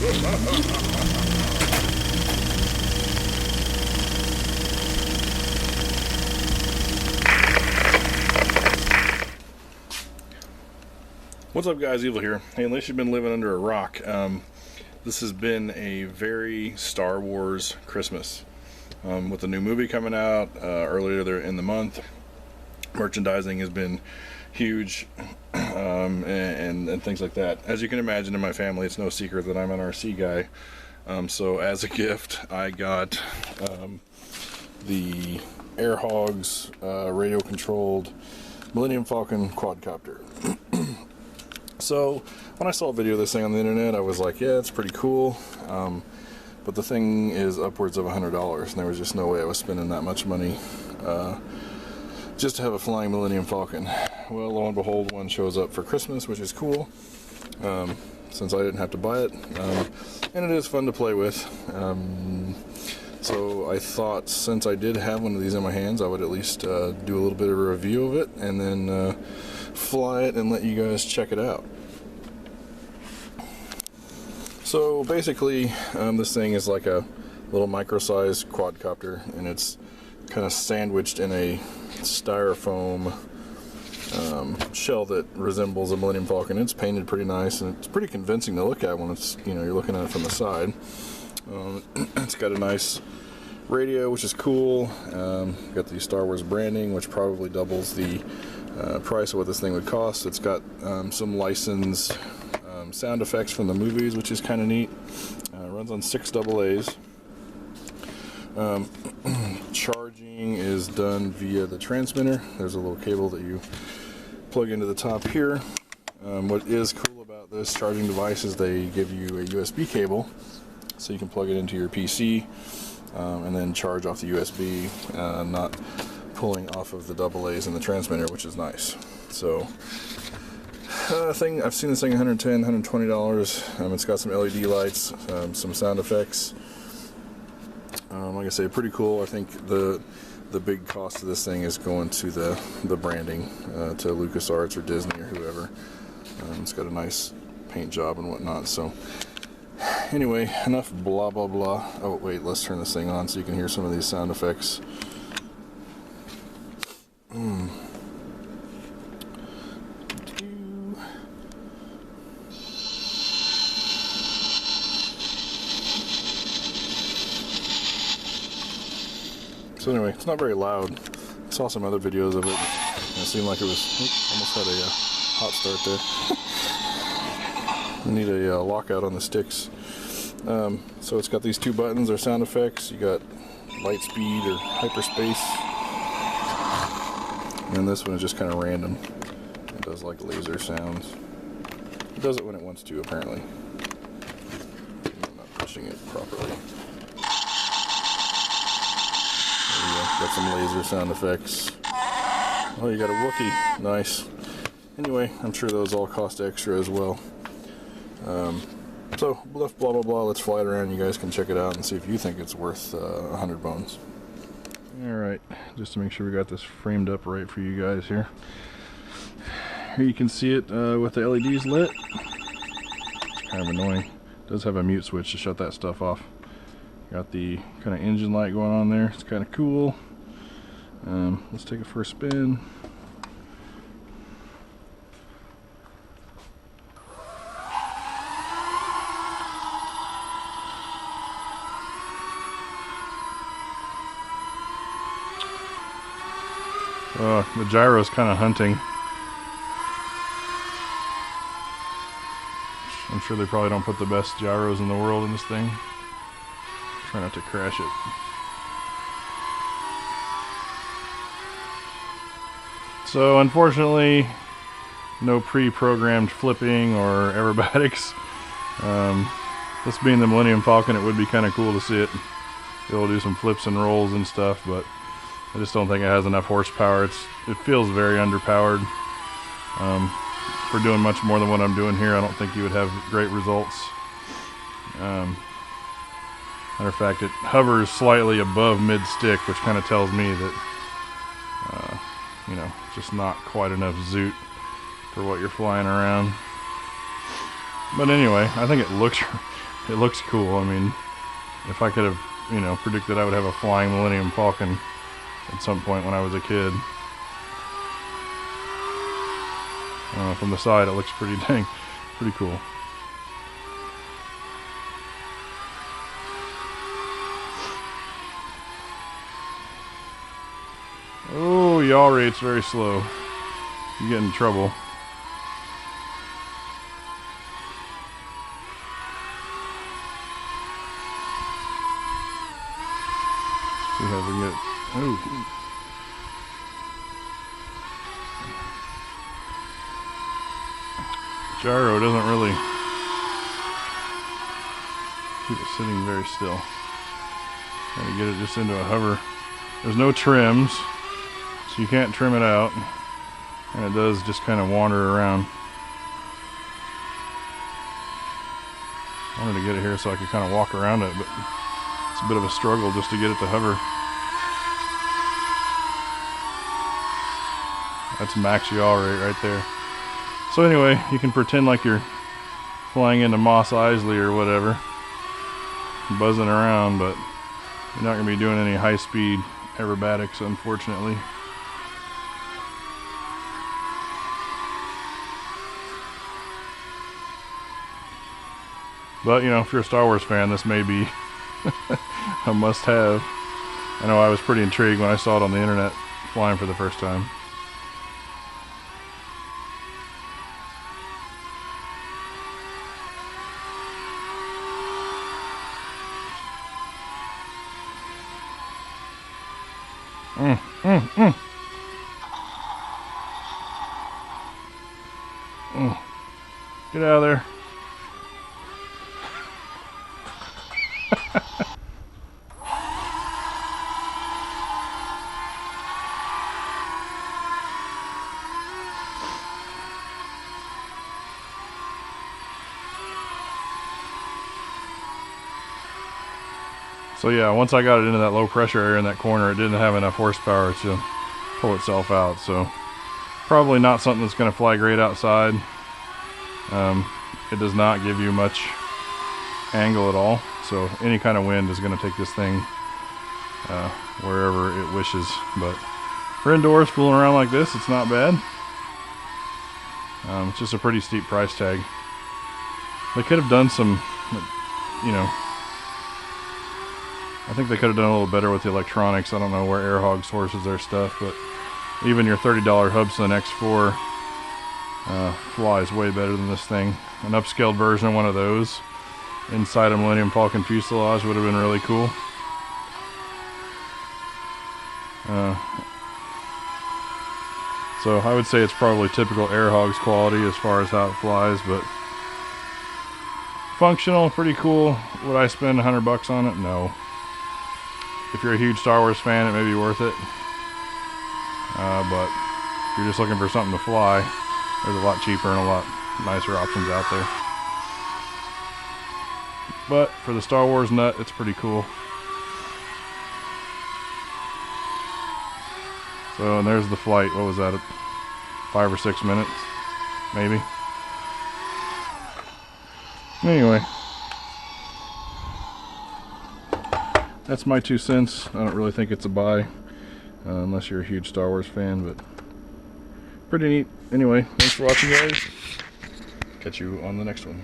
What's up, guys? Evil here. Hey, unless you've been living under a rock, this has been a very Star Wars Christmas. With the new movie coming out earlier in the month, merchandising has been huge, and things like that. As you can imagine, in my family, it's no secret that I'm an RC guy. So as a gift, I got the AirHogs radio-controlled Millennium Falcon quadcopter. So when I saw a video of this thing on the internet, I was like, yeah, it's pretty cool. But the thing is upwards of $100, and there was just no way I was spending that much money just to have a flying Millennium Falcon. Well, lo and behold, one shows up for Christmas, which is cool, since I didn't have to buy it. And it is fun to play with. So I thought, since I did have one of these in my hands, I would at least do a little bit of a review of it, and then fly it and let you guys check it out. So basically, this thing is like a little micro-sized quadcopter, and it's kind of sandwiched in a styrofoam shell that resembles a Millennium Falcon. It's painted pretty nice, and it's pretty convincing to look at when it's, you're looking at it from the side. It's got a nice radio, which is cool. Got the Star Wars branding, which probably doubles the price of what this thing would cost. It's got some licensed sound effects from the movies, which is kind of neat. Runs on 6 AA's. Charging is done via the transmitter. There's a little cable that you plug into the top here. What is cool about this charging device is they give you a USB cable, so you can plug it into your PC and then charge off the USB, not pulling off of the AA's in the transmitter, which is nice. So I've seen this thing $110, $120. It's got some LED lights, some sound effects. Like I say, pretty cool. I think the big cost of this thing is going to the branding, to LucasArts or Disney or whoever. It's got a nice paint job and whatnot. So anyway, enough blah blah blah. Oh wait, let's turn this thing on so you can hear some of these sound effects. So anyway, it's not very loud. I saw some other videos of it, and it seemed like it was, almost had a hot start there. I need a lockout on the sticks. So it's got these 2 buttons, or sound effects. You got light speed or hyperspace. And this one is just kind of random. It does like laser sounds. It does it when it wants to, apparently. I'm not pushing it properly. Got some laser sound effects. Oh, you got a Wookiee. Nice. Anyway, I'm sure those all cost extra as well. So, blah blah blah. Let's fly it around. You guys can check it out and see if you think it's worth 100 bones. Alright, just to make sure we got this framed up right for you guys here. Here you can see it with the LEDs lit. It's kind of annoying. It does have a mute switch to shut that stuff off. Got the kind of engine light going on there. It's kind of cool. Let's take it for a spin. The gyro's kind of hunting. I'm sure they probably don't put the best gyros in the world in this thing. Try not to crash it. So unfortunately, no pre-programmed flipping or aerobatics. This being the Millennium Falcon, it would be kind of cool to see it be able to do some flips and rolls and stuff, but I just don't think it has enough horsepower. It feels very underpowered. For doing much more than what I'm doing here, I don't think you would have great results. Matter of fact, it hovers slightly above mid-stick, which kind of tells me that, just not quite enough zoot for what you're flying around. But anyway, I think it looks it looks cool. I mean, if I could have, you know, predicted I would have a flying Millennium Falcon at some point when I was a kid. From the side, it looks pretty cool. Oh, yaw rate's very slow. You get in trouble. See how we get. Oh. Gyro doesn't really keep it sitting very still. Gotta get it just into a hover. There's no trims, so you can't trim it out, and it does just kind of wander around. I wanted to get it here so I could kind of walk around it, but it's a bit of a struggle just to get it to hover. That's max yaw rate right there. So anyway, you can pretend like you're flying into Mos Eisley or whatever, buzzing around, but you're not going to be doing any high-speed aerobatics, unfortunately. But, you know, if you're a Star Wars fan, this may be a must-have. I know I was pretty intrigued when I saw it on the internet flying for the first time. Get out of there. So yeah, once I got it into that low pressure area in that corner, it didn't have enough horsepower to pull itself out. So probably not something that's going to fly great outside. It does not give you much angle at all. So any kind of wind is going to take this thing wherever it wishes. But for indoors, fooling around like this, it's not bad. It's just a pretty steep price tag. They could have done some, you know, I think they could have done a little better with the electronics. I don't know where AirHogs sources their stuff, but even your $30 Hubsan X4 flies way better than this thing. An upscaled version of one of those inside a Millennium Falcon fuselage would have been really cool. So I would say it's probably typical AirHogs quality as far as how it flies, but functional, pretty cool. Would I spend $100 on it? No. If you're a huge Star Wars fan, it may be worth it. But if you're just looking for something to fly, there's a lot cheaper and a lot nicer options out there. But for the Star Wars nut, it's pretty cool. So, and there's the flight. What was that? 5 or 6 minutes, maybe. Anyway, that's my 2 cents. I don't really think it's a buy, unless you're a huge Star Wars fan, but pretty neat. Anyway, thanks for watching, guys. Catch you on the next one.